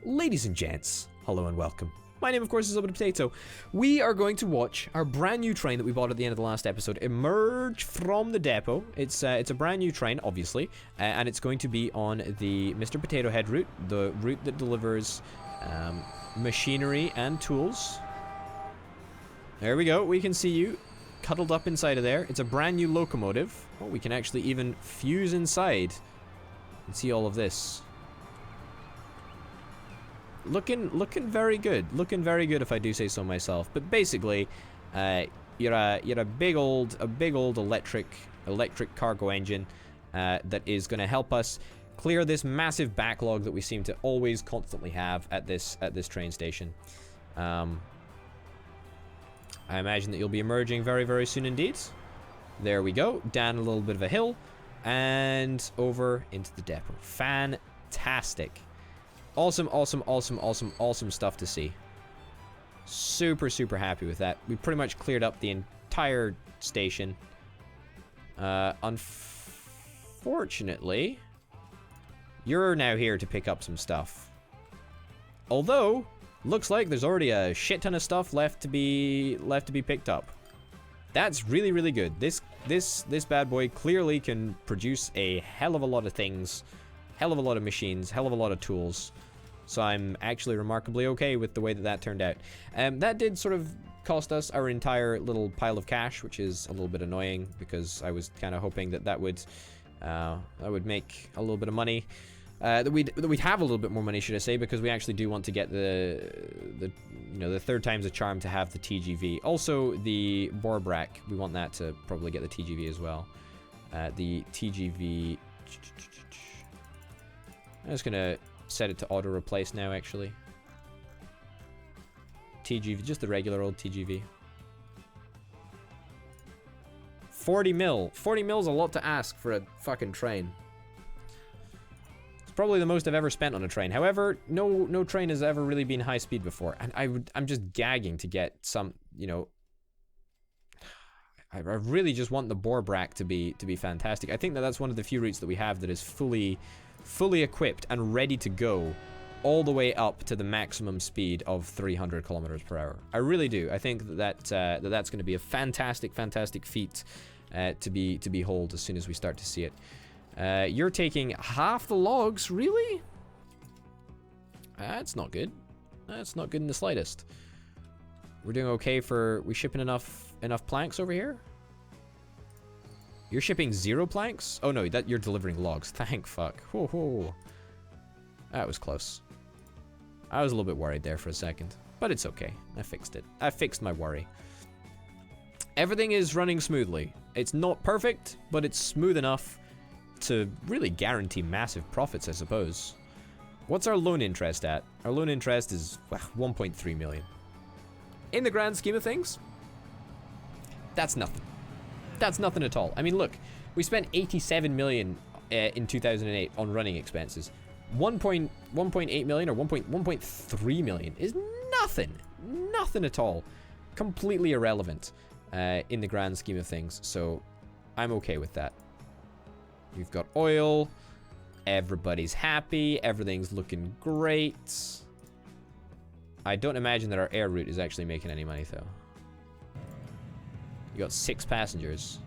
Ladies and gents, hello and welcome. My name, of course, is Potato. We are going to watch our brand new train that we bought at the end of the last episode emerge from the depot. It's a brand new train, obviously, and it's going to be on the Mr. Potato Head route, the route that delivers machinery and tools. There we go. We can see you cuddled up inside of there. It's a brand new locomotive. Oh, we can actually even fuse inside and see all of this. Looking very good. Looking very good, if I do say so myself. But basically, you're a big old electric cargo engine that is going to help us clear this massive backlog that we seem to always constantly have at this train station. I imagine that you'll be emerging very soon indeed. There we go. Down a little bit of a hill and over into the depot. Fantastic. Awesome stuff to see. Super happy with that. We pretty much cleared up the entire station. Unfortunately, you're now here to pick up some stuff. Although, looks like there's already a shit ton of stuff left to be picked up. That's really good. This bad boy clearly can produce a hell of a lot of things. Hell of a lot of machines, hell of a lot of tools. So I'm actually remarkably okay with the way that turned out. That did sort of cost us our entire little pile of cash, which is a little bit annoying because I was kind of hoping that would make a little bit of money. That we'd have a little bit more money, should I say, because we actually do want to get the third time's a charm to have the TGV. Also the Borbrak, we want that to probably get the TGV as well. The TGV. I'm just gonna set it to auto replace now, actually. TGV, just the regular old TGV. 40 mil. 40 mil's a lot to ask for a fucking train. It's probably the most I've ever spent on a train. However, no train has ever really been high speed before, and I'm just gagging to get some, I really just want the Borbrak to be fantastic. I think that's one of the few routes that we have that is fully equipped and ready to go all the way up to the maximum speed of 300 kilometers per hour. I really do. I think that's going to be a fantastic feat to behold as soon as we start to see it. You're taking half the logs, really? That's not good. That's not good in the slightest. We're doing okay we shipping enough planks over here? You're shipping 0 planks? Oh no, you're delivering logs. Thank fuck. Whoa. That was close. I was a little bit worried there for a second, but it's okay. I fixed it. I fixed my worry. Everything is running smoothly. It's not perfect, but it's smooth enough to really guarantee massive profits, I suppose. What's our loan interest at? Our loan interest is 1.3 million. In the grand scheme of things, that's nothing. That's nothing at all. I mean, look, we spent 87 million in 2008 on running expenses. 1.8 million or 1.3 million is nothing at all. Completely irrelevant in the grand scheme of things. So I'm okay with that. We've got oil. Everybody's happy. Everything's looking great. I don't imagine that our air route is actually making any money, though. You got 6 passengers.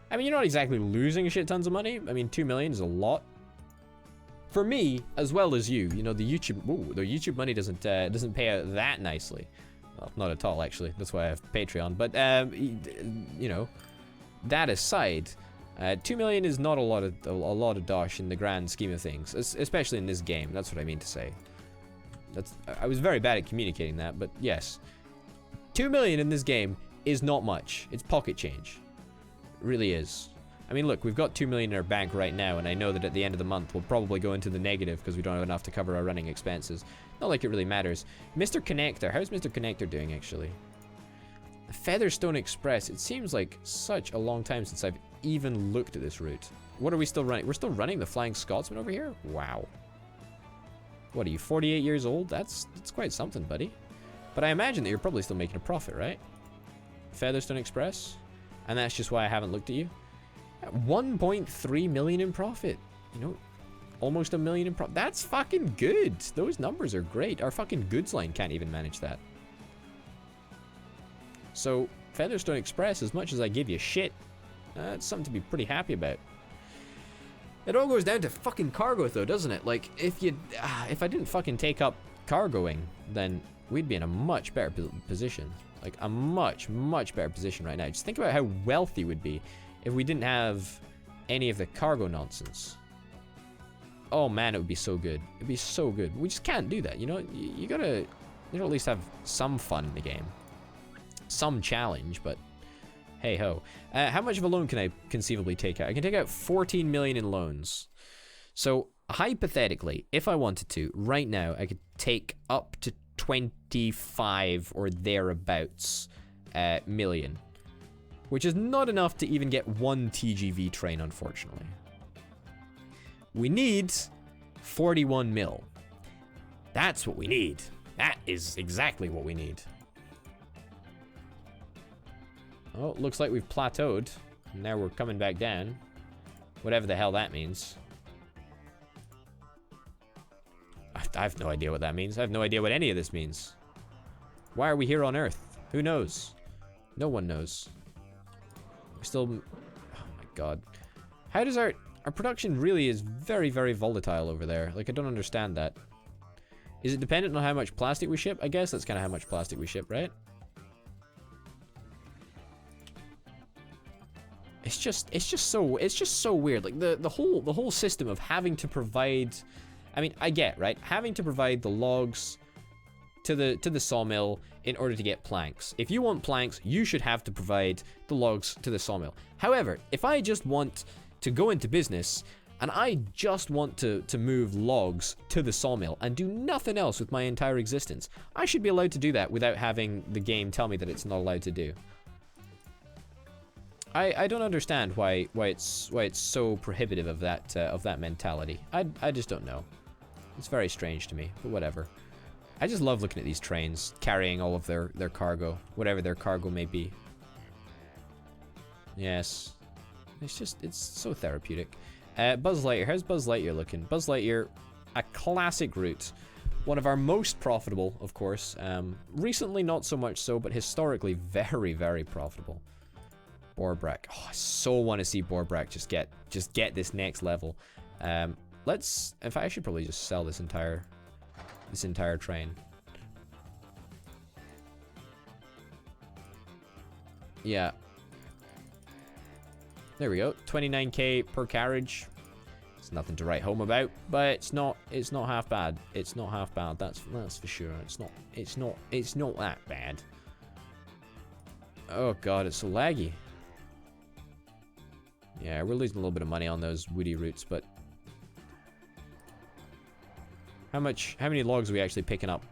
I mean, you're not exactly losing shit tons of money. I mean, 2 million is a lot. For me, as well as you, the YouTube money doesn't pay out that nicely. Well, not at all, actually. That's why I have Patreon. But, that aside, 2 million is not a lot of dosh in the grand scheme of things, especially in this game. That's what I mean to say. I was very bad at communicating that, but yes. 2 million in this game is not much. It's pocket change. It really is. I mean, look, we've got 2 million in our bank right now, and I know that at the end of the month, we'll probably go into the negative because we don't have enough to cover our running expenses. Not like it really matters. Mr. Connector. How's Mr. Connector doing, actually? Featherstone Express. It seems like such a long time since I've even looked at this route. What are we still running? We're still running the Flying Scotsman over here? Wow. What are you, 48 years old? That's quite something, buddy. But I imagine that you're probably still making a profit, right? Featherstone Express? And that's just why I haven't looked at you. 1.3 million in profit. Almost 1 million in profit. That's fucking good. Those numbers are great. Our fucking goods line can't even manage that. So, Featherstone Express, as much as I give you shit, that's something to be pretty happy about. It all goes down to fucking cargo, though, doesn't it? Like, if I didn't fucking take up cargoing, then we'd be in a much better position. Like, a much, much better position right now. Just think about how wealthy we'd be if we didn't have any of the cargo nonsense. Oh man, it would be so good. It'd be so good. We just can't do that, you know? You gotta at least have some fun in the game. Some challenge, but hey ho. How much of a loan can I conceivably take out? I can take out 14 million in loans. So hypothetically, if I wanted to, right now, I could take up to 25 or thereabouts million, which is not enough to even get one TGV train, unfortunately. We need 41 mil. That's what we need. That is exactly what we need. Oh, looks like we've plateaued. Now we're coming back down. Whatever the hell that means. I have no idea what that means. I have no idea what any of this means. Why are we here on Earth? Who knows? No one knows. We're still... Oh my god. How does our production really is very, very volatile over there. Like, I don't understand that. Is it dependent on how much plastic we ship? I guess that's kind of how much plastic we ship, right? It's just so weird. Like the whole system of having to provide, I mean, I get, right? Having to provide the logs to the sawmill in order to get planks. If you want planks, you should have to provide the logs to the sawmill. However, if I just want to go into business and I just want to move logs to the sawmill and do nothing else with my entire existence, I should be allowed to do that without having the game tell me that it's not allowed to do. I don't understand why it's so prohibitive of that mentality. I just don't know. It's very strange to me, but whatever. I just love looking at these trains carrying all of their cargo, whatever their cargo may be. Yes. It's so therapeutic. Buzz Lightyear, how's Buzz Lightyear looking? Buzz Lightyear, a classic route. One of our most profitable, of course. Recently, not so much so, but historically, very, very profitable. Borbrak. Oh, I so want to see Borbrak just get this next level. In fact, I should probably just sell this entire train. Yeah. There we go. 29k per carriage. It's nothing to write home about, but it's not half bad. It's not half bad. That's for sure. It's not that bad. Oh god, it's so laggy. Yeah, we're losing a little bit of money on those woody routes, but how many logs are we actually picking up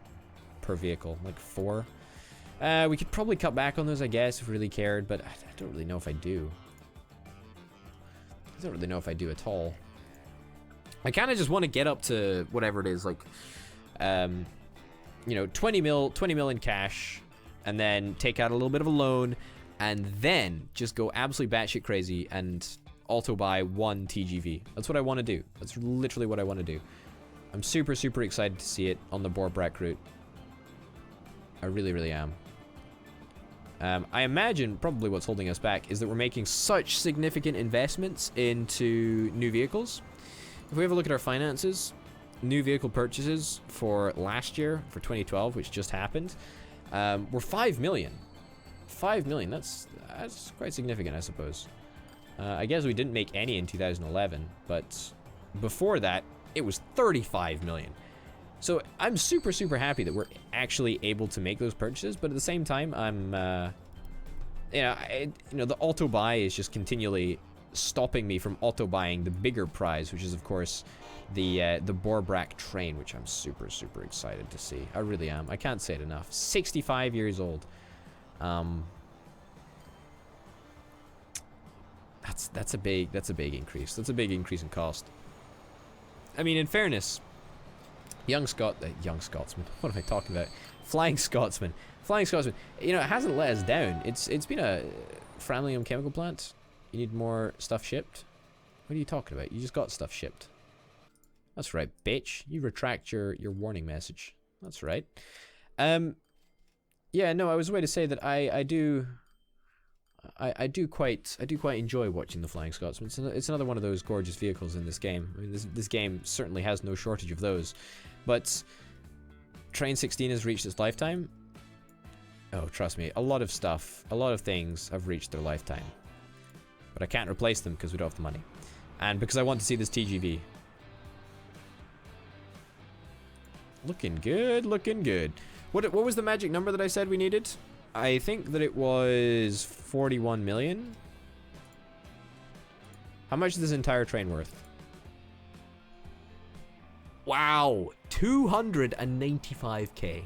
per vehicle? Like 4? We could probably cut back on those, I guess, if we really cared, but I don't really know if I do. I don't really know if I do at all. I kind of just want to get up to whatever it is, like, you know, 20 mil in cash, and then take out a little bit of a loan, and then just go absolutely batshit crazy and auto buy 1 TGV. That's what I want to do. That's literally what I want to do. I'm super, super excited to see it on the Borbrak route. I really, really am. I imagine probably what's holding us back is that we're making such significant investments into new vehicles. If we have a look at our finances, new vehicle purchases for last year, for 2012, which just happened, were 5 million. 5 million, that's quite significant, I suppose. I guess we didn't make any in 2011, but before that, it was 35 million. So I'm super, super happy that we're actually able to make those purchases, but at the same time, I'm, you know, the auto buy is just continually stopping me from auto buying the bigger prize, which is of course the Borbrak train, which I'm super, super excited to see. I really am. I can't say it enough. 65 years old. That's a big increase. That's a big increase in cost. I mean, in fairness, young Scotsman. What am I talking about? Flying Scotsman. You know, it hasn't let us down. It's been a Framlingham chemical plant. You need more stuff shipped. What are you talking about? You just got stuff shipped. That's right, bitch. You retract your warning message. That's right. Yeah, no, I was way to say that I do quite enjoy watching the Flying Scotsman. It's another one of those gorgeous vehicles in this game. I mean, this game certainly has no shortage of those. But Train 16 has reached its lifetime. Oh, trust me, a lot of stuff, a lot of things have reached their lifetime. But I can't replace them because we don't have the money. And because I want to see this TGV. Looking good, looking good. What was the magic number that I said we needed? I think that it was 41 million. How much is this entire train worth? Wow, 295k.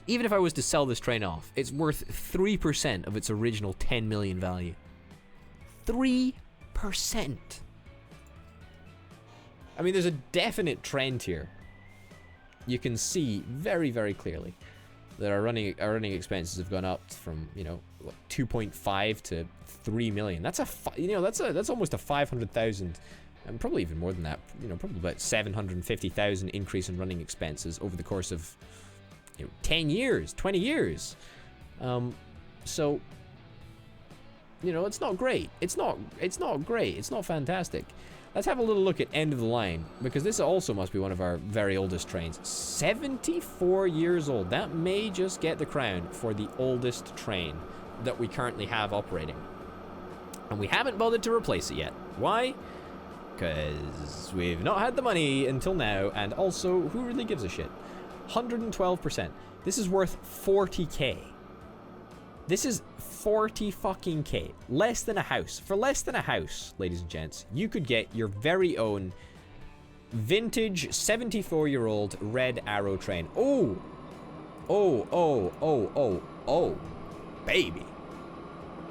Even if I was to sell this train off, it's worth 3% of its original 10 million value. 3%. I mean, there's a definite trend here. You can see very, very clearly that our running expenses have gone up from, you know, what, 2.5 to 3 million. That's that's almost a 500,000, and probably even more than that. You know, probably about 750,000 increase in running expenses over the course of, you know, 10 years, 20 years. So, you know, it's not great. It's not great. It's not fantastic. Let's have a little look at End of the Line, because this also must be one of our very oldest trains. 74 years old. That may just get the crown for the oldest train that we currently have operating. And we haven't bothered to replace it yet. Why? Because we've not had the money until now, and also, who really gives a shit? 112%. This is worth 40k. This is 40 fucking K. Less than a house. For less than a house, ladies and gents, you could get your very own vintage 74-year-old Red Arrow train. Oh! Oh, baby.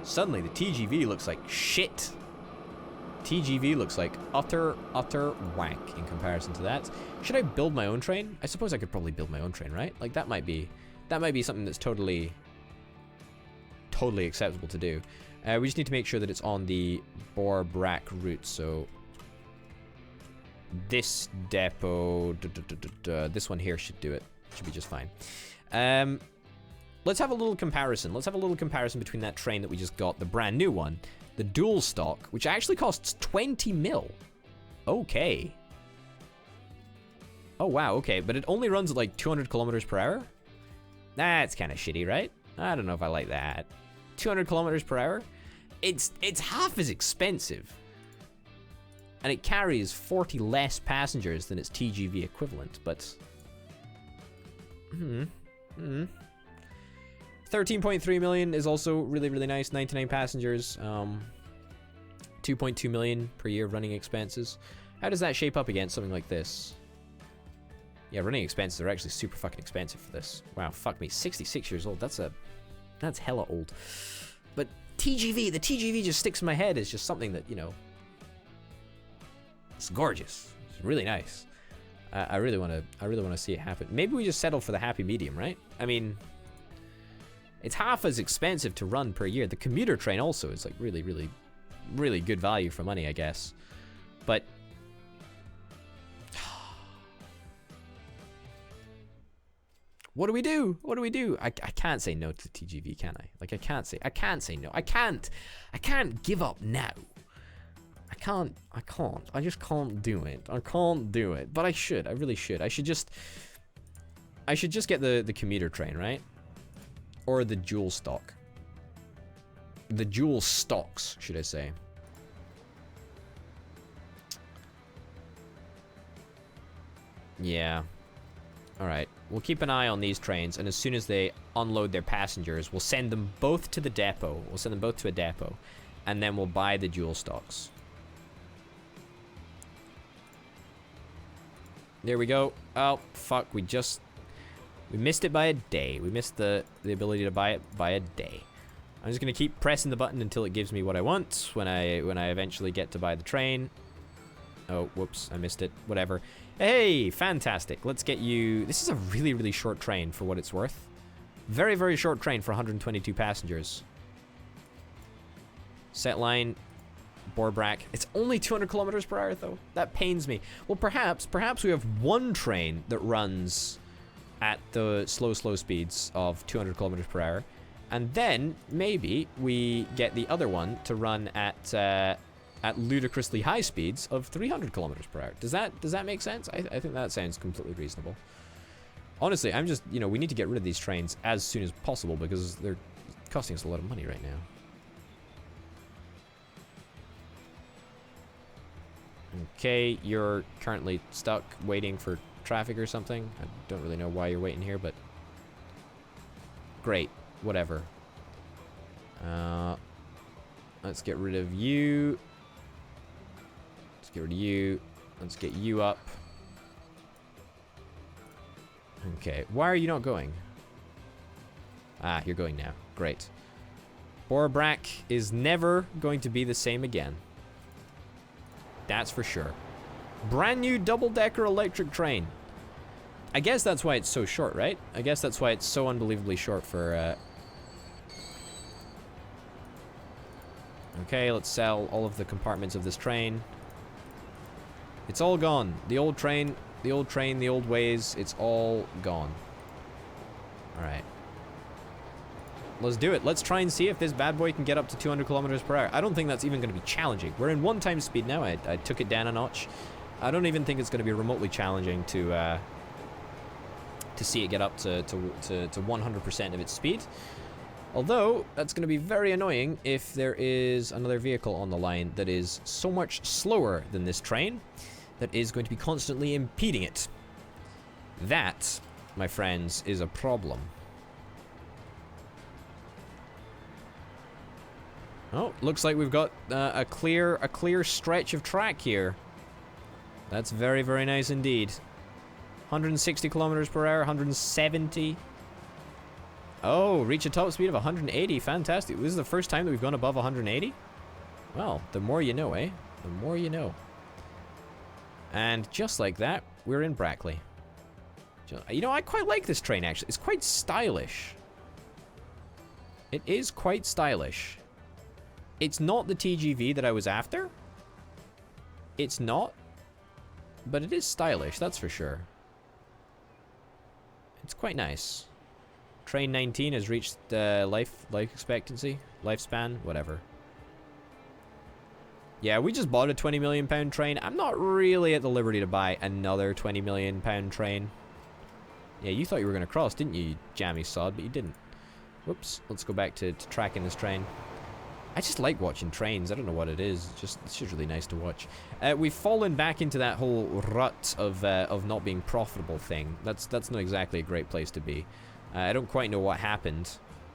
Suddenly the TGV looks like shit. TGV looks like utter wank in comparison to that. Should I build my own train? I suppose I could probably build my own train, right? Like, that might be something that's totally acceptable to do. We just need to make sure that it's on the Borbrak route. So this depot, this one here should do it. Should be just fine. Let's have a little comparison. Let's have a little comparison between that train that we just got, the brand new one, the DUALSTOX, which actually costs 20 mil. Okay. Oh wow, okay, but it only runs at like 200 kilometers per hour. That's kind of shitty, right? I don't know if I like that. 200 kilometers per hour? It's half as expensive. And it carries 40 less passengers than its TGV equivalent, but 13.3 million is also really, really nice. 99 passengers, 2.2 million per year running expenses. How does that shape up against something like this? Yeah, running expenses are actually super fucking expensive for this. Wow, fuck me, 66 years old. That's hella old. But TGV, the TGV just sticks in my head as just something that, you know, it's gorgeous. It's really nice. I really want to see it happen. Maybe we just settle for the happy medium, right? I mean, it's half as expensive to run per year. The commuter train also is like really, really, really good value for money, I guess. But what do we do? What do we do? I can't say no to the TGV, can I? Like, I can't say no. I can't give up now. I just can't do it. I can't do it. But I should. I really should. I should just get the commuter train, right? Or the DUALSTOX. The DUALSTOX, should I say. Yeah. Alright. We'll keep an eye on these trains, and as soon as they unload their passengers, we'll send them both to the depot. We'll send them both to a depot, and then we'll buy the DUALSTOX. There we go. Oh, fuck. We missed it by a day. We missed the ability to buy it by a day. I'm just gonna keep pressing the button until it gives me what I want when I eventually get to buy the train. Oh, whoops, I missed it. Whatever. Hey, fantastic. Let's get you... This is a really, really short train for what it's worth. Very, very short train for 122 passengers. Set line. Borbrak. It's only 200 kilometers per hour, though. That pains me. Well, perhaps we have one train that runs at the slow speeds of 200 kilometers per hour, and then maybe we get the other one to run at ludicrously high speeds of 300 kilometers per hour. Does that make sense? I think that sounds completely reasonable. Honestly, I'm just, we need to get rid of these trains as soon as possible because they're costing us a lot of money right now. Okay, you're currently stuck waiting for traffic or something. I don't really know why you're waiting here, but great, whatever. Let's get rid of you. Let's get rid of you. Let's get you up. Okay, why are you not going? Ah, you're going now. Great. Borbrak is never going to be the same again. That's for sure. Brand new double-decker electric train. I guess that's why it's so short, right? I guess that's why it's so unbelievably short for... Okay, let's sell all of the compartments of this train. It's all gone. The old train, the old ways, it's all gone. Alright. Let's do it. Let's try and see if this bad boy can get up to 200 kilometers per hour. I don't think that's even going to be challenging. We're in 1x speed now. I took it down a notch. I don't even think it's going to be remotely challenging to see it get up to 100% of its speed. Although, that's going to be very annoying if there is another vehicle on the line that is so much slower than this train that is going to be constantly impeding it. That, my friends, is a problem. Oh, looks like we've got a clear stretch of track here. That's very, very nice indeed. 160 kilometers per hour, 170. Oh, reach a top speed of 180. Fantastic. This is the first time that we've gone above 180? Well, the more you know, eh? The more you know. And just like that, we're in Brackley. I quite like this train, actually. It's quite stylish. It is quite stylish. It's not the TGV that I was after. It's not. But it is stylish, that's for sure. It's quite nice. Train 19 has reached life expectancy, lifespan, whatever. Yeah, we just bought a £20 million train. I'm not really at the liberty to buy another £20 million train. Yeah, you thought you were going to cross, didn't you, jammy sod, but you didn't. Whoops, let's go back to tracking this train. I just like watching trains. I don't know what it is. It's just really nice to watch. We've fallen back into that whole rut of not being profitable thing. That's not exactly a great place to be. I don't quite know what happened.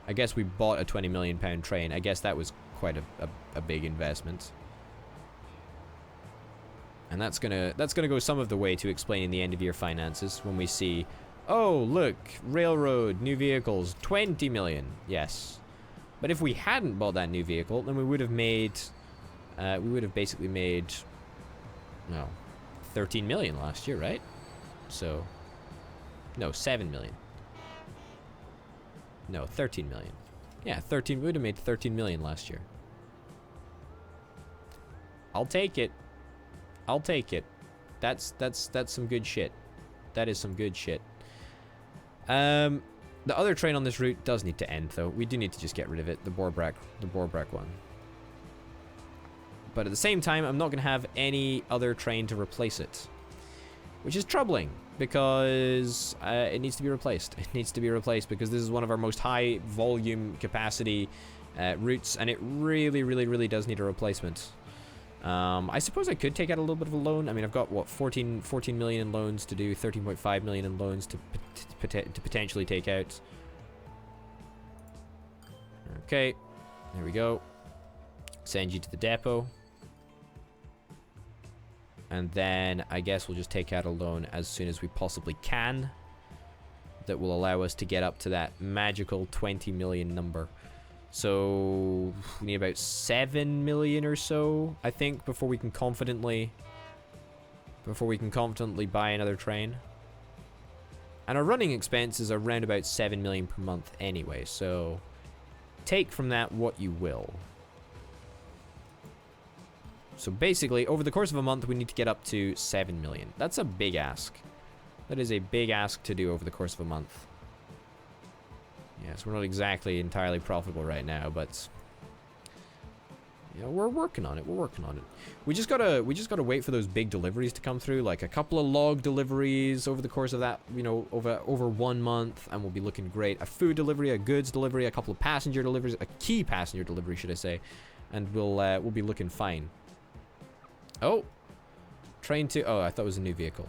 I guess we bought a £20 million train. I guess that was quite a big investment. And that's gonna go some of the way to explaining the end of year finances when we see, oh look, railroad, new vehicles, 20 million. Yes. But if we hadn't bought that new vehicle, then we would have basically made, no, 13 million last year, right? So, no, 7 million. No, 13 million. Yeah, we would have made 13 million last year. I'll take it. I'll take it. That's some good shit. That is some good shit. The other train on this route does need to end, though. We do need to just get rid of it, the Borbrak one. But at the same time, I'm not going to have any other train to replace it. Which is troubling, because it needs to be replaced. It needs to be replaced because this is one of our most high volume capacity routes, and it really, really, really does need a replacement. I suppose I could take out a little bit of a loan. I mean, I've got, what, 14 million in loans to do, 13.5 million in loans to potentially take out. Okay, there we go. Send you to the depot. And then I guess we'll just take out a loan as soon as we possibly can. That will allow us to get up to that magical 20 million number. So we need about 7 million or so, I think, before we can confidently buy another train. And our running expenses are around about 7 million per month anyway, so take from that what you will. So basically, over the course of a month, we need to get up to 7 million. That's a big ask. That is a big ask to do over the course of a month. Yes, we're not exactly entirely profitable right now, but you know, we're working on it. We're working on it. We just gotta wait for those big deliveries to come through, like a couple of log deliveries over the course of that, you know, over 1 month, and we'll be looking great. A food delivery, a goods delivery, a couple of passenger deliveries, a key passenger delivery, should I say, and we'll be looking fine. Oh, train to. Oh, I thought it was a new vehicle.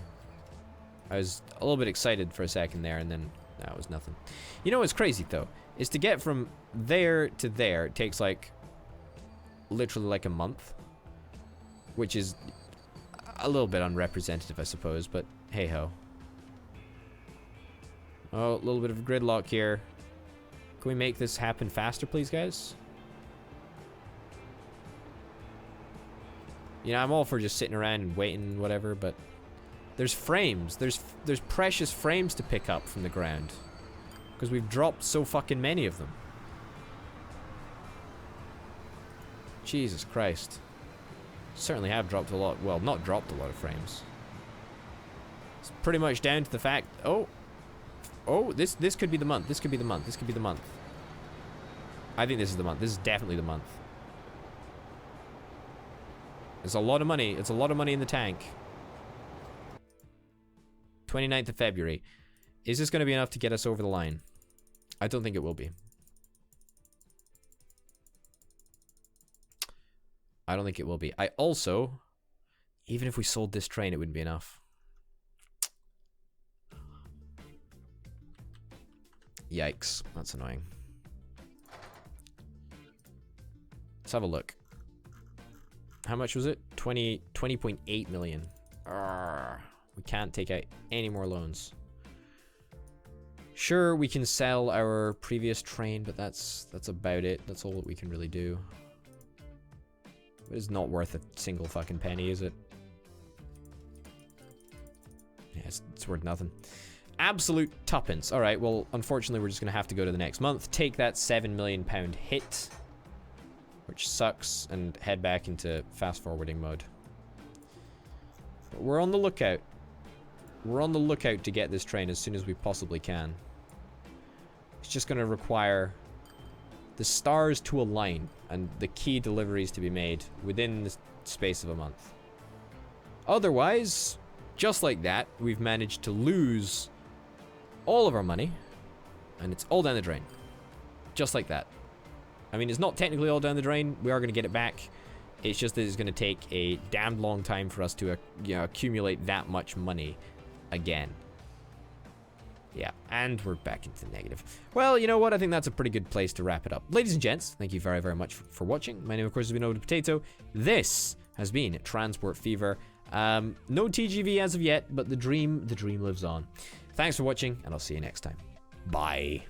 I was a little bit excited for a second there, and then that was nothing. You know what's crazy though is to get from there to there, it takes like literally like a month, which is a little bit unrepresentative, I suppose, but hey ho. Oh, a little bit of gridlock here. Can we make this happen faster, please, guys? You know, I'm all for just sitting around and waiting, whatever, but there's frames. There's precious frames to pick up from the ground, because we've dropped so fucking many of them. Jesus Christ. Certainly have dropped a lot. Well, not dropped a lot of frames. It's pretty much down to the fact. Oh, this could be the month. This could be the month. This could be the month. I think this is the month. This is definitely the month. It's a lot of money. It's a lot of money in the tank. 29th of February. Is this going to be enough to get us over the line? I don't think it will be. I don't think it will be. I also, even if we sold this train, it wouldn't be enough. Yikes. That's annoying. Let's have a look. How much was it? 20.8 million. Arrgh. We can't take out any more loans. Sure, we can sell our previous train, but that's about it. That's all that we can really do. It's not worth a single fucking penny, is it? Yeah, it's worth nothing. Absolute tuppence. Alright, well, unfortunately, we're just going to have to go to the next month, take that £7 million hit, which sucks, and head back into fast-forwarding mode. But we're on the lookout. We're on the lookout to get this train as soon as we possibly can. It's just going to require the stars to align and the key deliveries to be made within the space of a month. Otherwise, just like that, we've managed to lose all of our money, and it's all down the drain. Just like that. I mean, it's not technically all down the drain. We are going to get it back. It's just that it's going to take a damned long time for us to accumulate that much money again. Yeah, and we're back into the negative. Well, you know what? I think that's a pretty good place to wrap it up. Ladies and gents, thank you very, very much for watching. My name, of course, has been Oda Potato. This has been Transport Fever. No TGV as of yet, but the dream lives on. Thanks for watching, and I'll see you next time. Bye.